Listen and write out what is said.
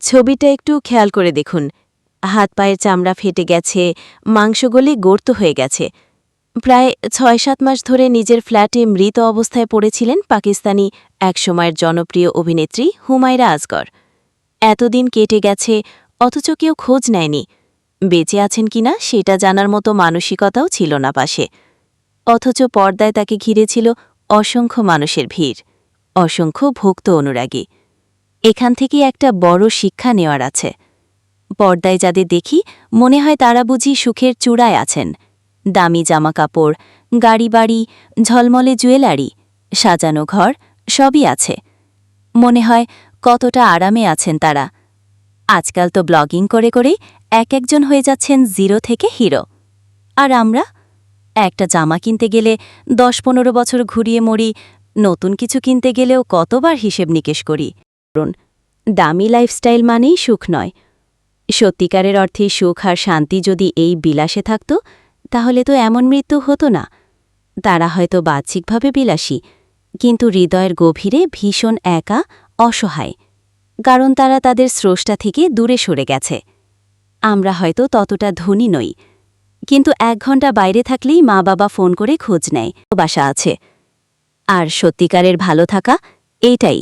ছবিটা একটু খেয়াল করে দেখুন। হাত পায়ের চামড়া ফেটে গেছে, মাংস গলে গর্ত হয়ে গেছে। প্রায় ৬-৭ মাস ধরে নিজের ফ্ল্যাটে মৃত অবস্থায় পড়েছিলেন পাকিস্তানি একসময়ের জনপ্রিয় অভিনেত্রী হুমায়রা আজগর। এতদিন কেটে গেছে, অথচ কেউ খোঁজ নেয়নি। বেঁচে আছেন কিনা সেটা জানার মতো মানসিকতাও ছিল না পাশে। অথচ পর্দায় তাকে ঘিরেছিল অসংখ্য মানুষের ভিড়, অসংখ্য ভক্ত অনুরাগী। এখান থেকে একটা বড় শিক্ষা নেওয়ার আছে। পর্দায় যাদের দেখি মনে হয় তারা বুঝি সুখের চূড়ায় আছেন। দামি জামাকাপড়, গাড়ি বাড়ি, ঝলমলে জুয়েলারি, সাজানো ঘর সবই আছে। মনে হয় কতটা আরামে আছেন তারা। আজকাল তো ব্লগিং করে করে একজন হয়ে যাচ্ছেন জিরো থেকে হিরো। আর আমরা একটা জামা কিনতে গেলে ১০-১৫ বছর ঘুরিয়ে মরি, নতুন কিছু কিনতে গেলেও কতবার হিসেব নিকেশ করি। দামি লাইফস্টাইল মানেই সুখ নয়। সত্যিকারের অর্থে সুখ আর শান্তি যদি এই বিলাসে থাকত, তাহলে তো এমন মৃত্যু হতো না। তারা হয়তো বাহ্যিকভাবে বিলাসী, কিন্তু হৃদয়ের গভীরে ভীষণ একা, অসহায়। কারণ তারা তাদের স্রষ্টা থেকে দূরে সরে গেছে। আমরা হয়তো ততটা ধনী নই, কিন্তু ১ ঘন্টা বাইরে থাকলেই মা বাবা ফোন করে খোঁজ নেয়, বাসা আছে। আর সত্যিকারের ভালো থাকা এইটাই।